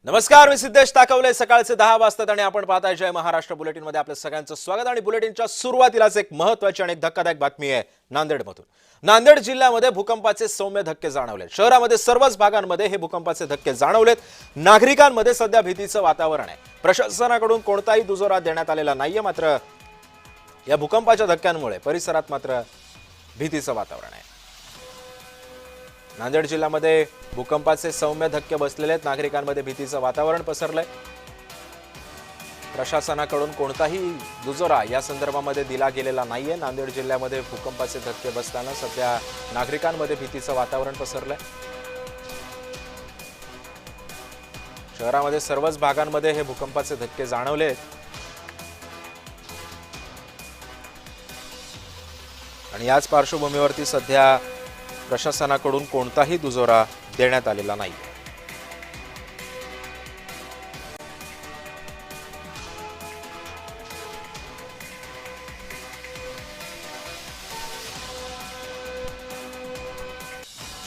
नमस्कार, मी सिद्धेश ताकवले। सकाळचे 10 वाजतात आणि आपण पाहताय जय महाराष्ट्र बुलेटिन मध्ये आपलं सगळ्यांचं स्वागत। आणि बुलेटिनच्या सुरुवातीलाच एक महत्त्वाची आणि धक्कादायक बातमी आहे नांदेडमधून। नांदेड जिल्ह्यामध्ये भूकंपाचे सौम्य धक्के जाणवले। शहरामध्ये सर्वच भागांमध्ये हे भूकंपाचे धक्के जाणवलेत। नागरिकांमध्ये सध्या भीतीचं वातावरण आहे। प्रशासनाकडून कोणताही दुजोरा देण्यात आलेला नाहीये, मात्र या भूकंपाच्या धक्क्यांमुळे परिसरात मात्र भीतीचं वातावरण आहे। नांदेड जिल्ह्यामध्ये भूकंपाचे सौम्य धक्के बसलेले आहेत। नागरिकांमध्ये भीतीचं वातावरण पसरलंय। प्रशासनाकडून कोणताही दुजोरा या संदर्भामध्ये दिला गेलेला नाहीये। नांदेड जिल्ह्यामध्ये भूकंपाचे धक्के बसताना सध्या नागरिकांमध्ये भीतीचं वातावरण पसरलंय। शहरामध्ये सर्वच भागांमध्ये हे भूकंपाचे धक्के जाणवले आहेत आणि याच पार्श्वभूमीवरती सध्या प्रशासनाकडून कोणताही दुजोरा देण्यात आलेला नाही।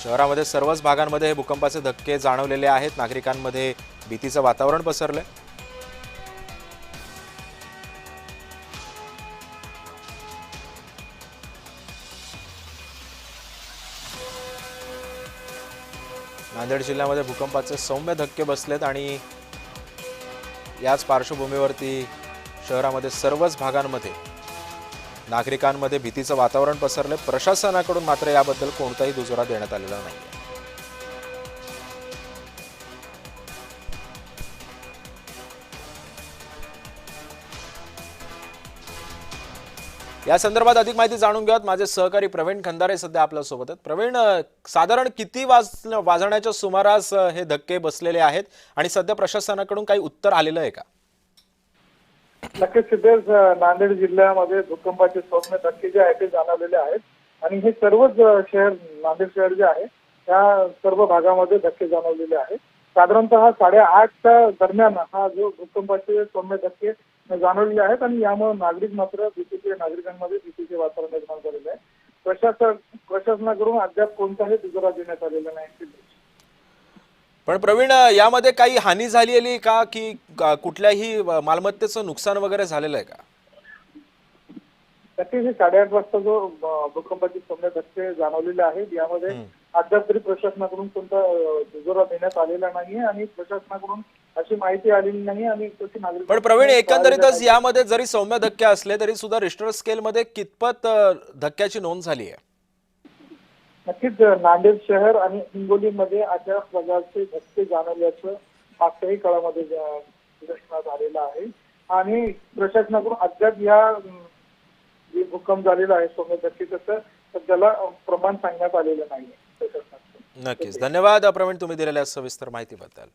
शहरामध्ये सर्वच भागांमध्ये हे भूकंपाचे धक्के जाणवलेले आहेत। नागरिकांमध्ये भीतीचं वातावरण पसरलंय। नांदेड जिल्ह्यामध्ये भूकंपाचे सौम्य धक्के बसलेत आणि याच पार्श्वभूमीवरती शहरामध्ये सर्वच भागांमध्ये नागरिकांमध्ये भीतीचं वातावरण पसरले। प्रशासनाकडून मात्र याबद्दल कोणताही दुजोरा देण्यात आलेला नाही। या संदर्भात अधिक माहिती जाणून घेऊयात। माझे सहकारी प्रवीण खंदारे सध्या आपल्या सोबत आहेत। प्रवीण, साधारण किती वाजण्याच्या सुमारास हे धक्के बसलेले आहेत आणि सध्या प्रशासनाकडून काही उत्तर आलेलं आहे का? नक्कीच सिद्धेश, नांदेड जिल्ह्यामध्ये भूकंपाचे सौम्य धक्के जे आहेत ते जाणवलेले आहेत आणि हे सर्वच शहर, नांदेड शहर जे आहे त्या सर्व भागामध्ये धक्के जाणवलेले आहेत। साधारणतः 8:30च्या दरम्यान हा जो भूकंपाचे सौम्य धक्के जाणवलेले आहेत आणि यामुळे नागरिकांमध्ये भीतीचे वातावरण निर्माण झालेले आहे। प्रशासनाकडून अद्याप कोणताही दुजोरा देण्यात आलेला नाही। पण प्रवीण, यामध्ये काही हानी झालेली का की कुठल्याही मालमत्तेचं नुकसान वगैरे झालेलं आहे का? नक्कीच 8:30 वाजता जो भूकंपाचे सौम्य धक्के जाणवलेले आहेत यामध्ये अद्याप तरी प्रशासनाकडून कोणता दुजोरा देण्यात आलेला नाहीये आणि प्रशासनाकडून अशी माहिती आलेली नाही आणि तशी नागरिक। पण प्रवीण, एकंदरीतच यामध्ये जरी सौम्य धक्के असले तरी सुद्धा रिश्टर स्केलमध्ये कितपत धक्क्याची नोंद झाली आहे? नक्कीच नांदेड शहर आणि हिंगोलीमध्ये अशा प्रकारचे धक्के जाणवल्याचं मागच्याही काळामध्ये निदर्शनास आलेलं आहे आणि प्रशासनाकडून अद्याप या जे भूकंप झालेला आहे सौम्य धक्के तसं त्याला प्रमाण सांगण्यात आलेलं नाहीये प्रशासनाकडून। नक्कीच, धन्यवाद प्रवीण, तुम्ही दिलेल्या सविस्तर माहितीबद्दल।